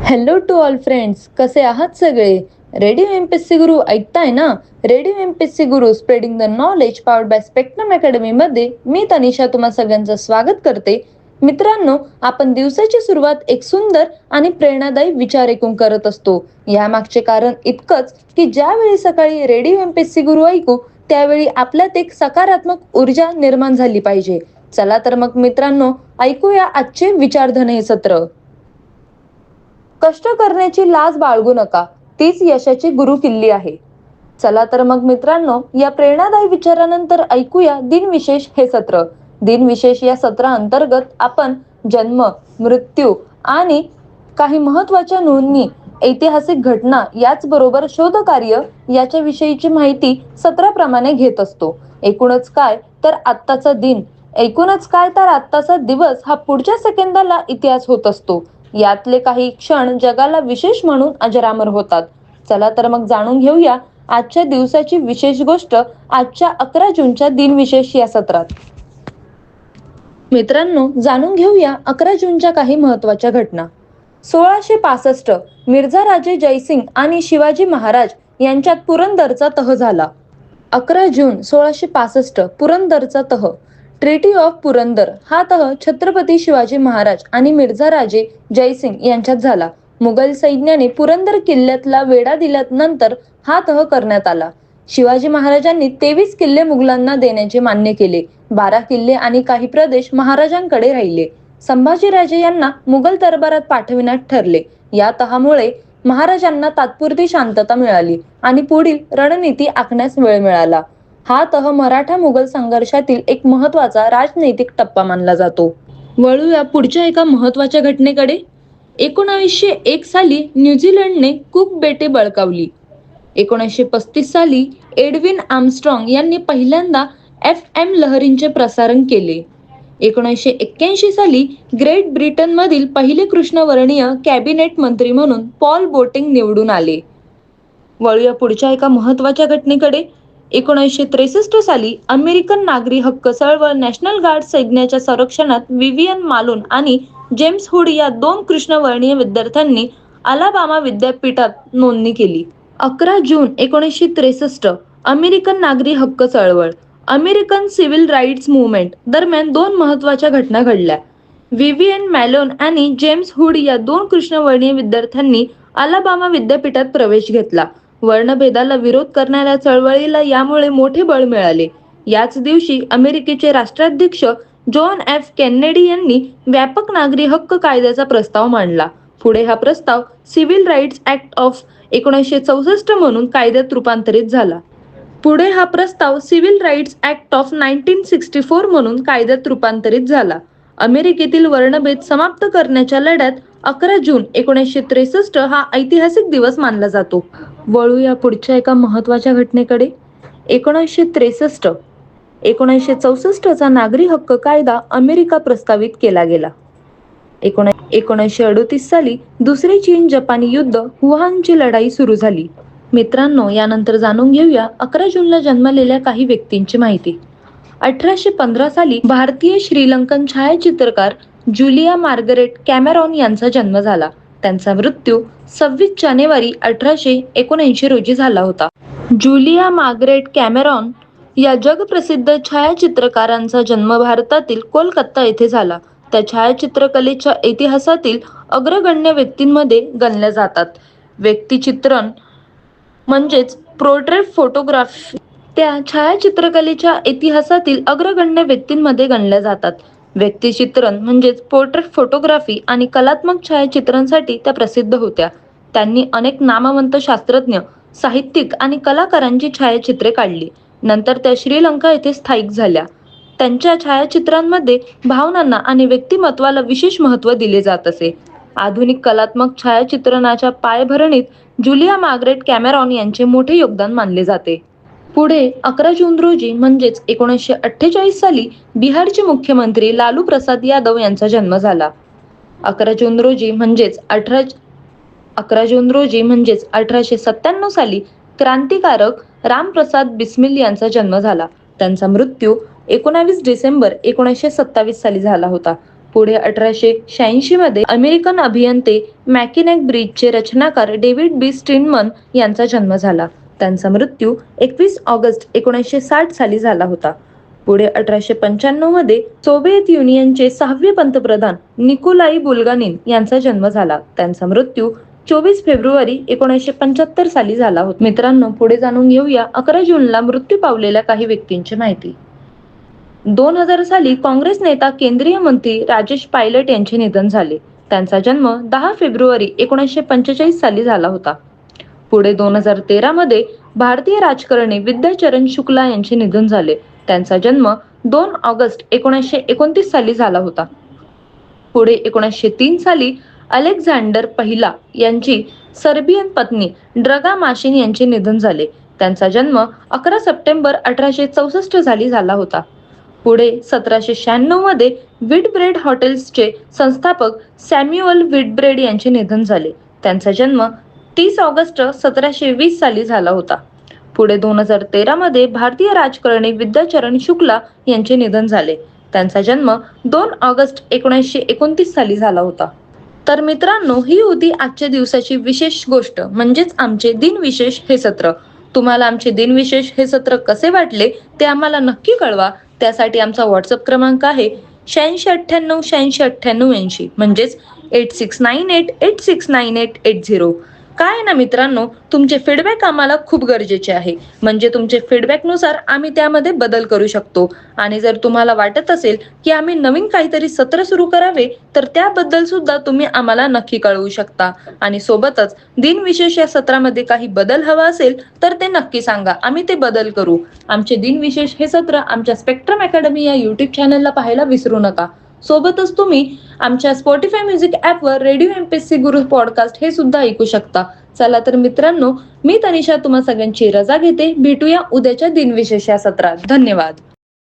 Hello to all friends, कसे आहात सगळे? रेडिओ एमपीएससी गुरु ऐकताय ना? Radio MPSC Guru spreading the knowledge powered by spectrum academy मध्ये मी तनिषा तुम्हा सगळ्यांचं स्वागत करते. मित्रांनो, आपण दिवसाची सुरुवात एक सुंदर आणि प्रेरणादायी विचार ऐकून करत असतो. यामागचे कारण इतकंच की ज्यावेळी सकाळी रेडिओ एमपीएससी गुरु ऐकू त्यावेळी आपल्यात एक सकारात्मक ऊर्जा निर्माण झाली पाहिजे. चला तर मग मित्रांनो, ऐकूया आजचे विचारधन हे सत्र. कष्ट करण्याची लाज बाळगू नका, तीच यशाची गुरु किल्ली आहे. चला तर मग मित्रांनो, या प्रेरणादायी विचारानंतर ऐकूया दिनविशेष हे सत्र. दिनविशेष या सत्राअंतर्गत आपण जन्म, मृत्यू आणि काही महत्त्वाच्या नोंदणी, ऐतिहासिक घटना याचबरोबर शोधकार्य याच्या विषयीची माहिती सत्राप्रमाणे घेत असतो. एकूणच काय तर आत्ताचा दिवस हा पुढच्या सेकंदाला इतिहास होत असतो. यातले काही क्षण जगाला विशेष म्हणून अजरामर होतात. चला तर मग जाणून घेऊया आजच्या दिवसाची विशेष गोष्ट आजच्या 11 जूनच्या दिनविशेष या सत्रात. मित्रांनो, जाणून घेऊया 11 जूनच्या काही महत्त्वाच्या घटना. 1665 मिर्झा राजे जयसिंग आणि शिवाजी महाराज यांच्यात पुरंदरचा तह झाला. 11 जून 1665 पुरंदरचा तह. ट्रिटी ऑफ पुरंदर हा तह छत्रपती शिवाजी महाराज आणि मिर्झा राजे जयसिंग यांच्यात झाला. मुघल सैन्याने पुरंदर किल्ल्यातला वेढा दिल्यानंतर हा तह करण्यात आला. शिवाजी महाराजांनी 23 किल्ले मुघलांना देण्याचे मान्य केले. 12 किल्ले आणि काही प्रदेश महाराजांकडे राहिले. संभाजीराजे यांना मुघल दरबारात पाठविण्यात ठरले. या तहामुळे महाराजांना तात्पुरती शांतता मिळाली आणि पुढील रणनीती आखण्यास वेळ मिळाला. हा तह मराठा मुघल संघर्षातील एक महत्त्वाचा राजनैतिक टप्पा मानला जातो. वळूया पुढच्या एका महत्त्वाच्या घटनेकडे. 1901 साली न्यूझीलंडने कुक बेटे बळकावली. 1935 साली एडविन आर्मस्ट्रॉंग यांनी पहिल्यांदा FM लहरींचे प्रसारण केले. 1981 साली ग्रेट ब्रिटनमधील पहिले कृष्णवर्णीय कॅबिनेट मंत्री म्हणून पॉल बोटिंग निवडून आले. वळूया पुढच्या एका महत्त्वाच्या घटनेकडे. 1963 साली अमेरिकन नागरी हक्क चळवळ नॅशनल गार्ड सैन्याच्या संरक्षणात विवियन मालोन आणि जेम्स हुड या 2 कृष्णवर्णीय विद्यार्थ्यांनी अलाबामा विद्यापीठात नोंदणी केली. 11 जून 1963 अमेरिकन नागरी हक्क चळवळ अमेरिकन सिव्हिल राईट्स मूव्हमेंट दरम्यान 2 महत्त्वाच्या घटना घडल्या. विवियन मॅलोन आणि जेम्स हुड या 2 कृष्णवर्णीय विद्यार्थ्यांनी अलाबामा विद्यापीठात प्रवेश घेतला. वर्णभेदाला विरोध करणाऱ्या चळवळीला यामुळे मोठे बळ मिळाले. याच दिवशी अमेरिकेचे राष्ट्राध्यक्ष जॉन एफ केनेडी यांनी व्यापक नागरी हक्क कायद्याचा प्रस्ताव मांडला. पुढे हा प्रस्ताव सिव्हिल राईट्स ॲक्ट ऑफ 1964 म्हणून कायद्यात रूपांतरित झाला. 'अमेरिकेतील वर्णभेद समाप्त करण्याच्या लढ्यात 11 जून 1963 हा ऐतिहासिक दिवस मानला जातो. वळूया पुढच्या एका महत्त्वाच्या घटनेकडे. 1963 1964 नागरी हक्क कायदा अमेरिका प्रस्तावित केला गेला. 1938 साली दुसरे चीन जपानी युद्ध वुहानची लढाई सुरू झाली. मित्रांनो, यानंतर जाणून घेऊया 11 जूनला जन्मलेल्या काही व्यक्तींची माहिती. 1815 साली भारतीय श्रीलंकन छायाचित्रकार जुलिया मार्गरेट कॅमेरॉन यांचा जन्म झाला. त्यांचा मृत्यू 26 जानेवारी 1879 रोजी झाला होता. जुलिया मार्गरेट कॅमेरॉन या जगप्रसिद्ध छायाचित्रकारांचा जन्म भारतातील कोलकाता येथे झाला. त्या छायाचित्रकलेच्या इतिहासातील अग्रगण्य व्यक्तींमध्ये गणल्या जातात. व्यक्तिचित्रण म्हणजेच पोर्ट्रेट फोटोग्राफी त्या छायाचित्रकलेच्या इतिहासातील अग्रगण्य व्यक्तींमध्ये गणल्या जातात. व्यक्तिचित्रण म्हणजेच पोर्ट्रेट फोटोग्राफी आणि कलात्मक छायाचित्रांसाठी त्या प्रसिद्ध होत्या. त्यांनी अनेक नामवंत शास्त्रज्ञ, साहित्यिक आणि कलाकारांची छायाचित्रे काढली. नंतर त्या श्रीलंका येथे स्थायिक झाल्या. त्यांच्या छायाचित्रांमध्ये भावनांना आणि व्यक्तिमत्त्वाला विशेष महत्त्व दिले जात असे. आधुनिक कलात्मक छायाचित्रणाच्या पायाभरणीत जुलिया मार्गरेट कॅमेरॉन यांचे मोठे योगदान मानले जाते. पुढे 11 जून रोजी म्हणजेच 1948 साली बिहारचे मुख्यमंत्री लालू प्रसाद यादव यांचा जन्म झाला. 11 जून रोजी म्हणजेच 1897 साली क्रांतिकारक रामप्रसाद बिस्मिल यांचा जन्म झाला. त्यांचा मृत्यू 19 डिसेंबर 1927 साली झाला होता. पुढे 1886 मध्ये अमेरिकन अभियंते मॅकिनेक ब्रिजचे रचनाकार डेव्हिड बी स्टिनमन यांचा जन्म झाला. त्यांचा मृत्यू 21 ऑगस्ट 1960 साली झाला होता. पुढे 1895 मध्ये सोव्हिएत युनियनचे 6वे पंतप्रधान निकोलाई बुल्गानिन यांचा जन्म झाला. त्यांचा मृत्यू 24 फेब्रुवारी 1975 साली झाला होता. मित्रांनो, पुढे जाणून घेऊया 11 जूनला मृत्यू पावलेल्या काही व्यक्तींची माहिती. 2000 साली काँग्रेस नेता केंद्रीय मंत्री राजेश पायलट यांचे निधन झाले. त्यांचा जन्म 10 फेब्रुवारी 1945 साली झाला होता. पुढे 2013 मध्ये भारतीय राजकारणी विद्याचरण शुक्ला यांचे निधन झाले. त्यांचा जन्म 2 ऑगस्ट 1929 साली झाला होता. पुढे 1903 साली अलेक्झांडर पहिला यांची सर्बियन पत्नी ड्रगा माशिन यांचे निधन झाले. त्यांचा जन्म 11 सप्टेंबर 1864 साली झाला होता. पुढे 1796 मध्ये व्हिटब्रेड हॉटेल्सचे संस्थापक सॅम्युअल व्हिटब्रेड यांचे निधन झाले. त्यांचा जन्म 30 ऑगस्ट 1720 साली झाला होता. पुढे 2013 मध्ये भारतीय राजकारणी विद्याचरण शुक्ला यांचे निधन झाले. त्यांचा जन्म 2 ऑगस्ट 1929 साली झाला होता. तर मित्रांनो, ही होती आजच्या दिवसाची विशेष गोष्ट, म्हणजेच आमचे दिनविशेष हे सत्र. तुम्हाला आमचे दिनविशेष हे सत्र कसे वाटले ते आम्हाला नक्की कळवा. त्यासाठी आमचा व्हॉट्सअप क्रमांक आहे 8698869880, म्हणजेच 8698869880. काय आहे ना मित्रांनो, तुमचे फीडबॅक आम्हाला खूप गरजेचे आहे. म्हणजे तुमचे फीडबॅकनुसार आम्ही त्यामध्ये बदल करू शकतो. आणि जर तुम्हाला वाटत असेल की आम्ही नवीन काहीतरी सत्र सुरू करावे, तर त्याबद्दल सुद्धा तुम्ही आम्हाला नक्की कळवू शकता. आणि सोबतच दिनविशेष या सत्रामध्ये काही बदल हवा असेल तर ते नक्की सांगा, आम्ही ते बदल करू. आमचे दिनविशेष हे सत्र आमच्या स्पेक्ट्रम अकॅडमी या यूट्यूब चॅनलला पाहायला विसरू नका. सोबतच तुम्ही आमच्या स्पॉटीफाय म्युझिक ॲपवर रेडिओ MPSC गुरु पॉडकास्ट हे सुद्धा ऐकू शकता. चला तर मित्रांनो, मी तनिषा तुम्हा सगळ्यांची रजा घेते. भेटूया उद्याच्या दिनविशेष या सत्रात. धन्यवाद.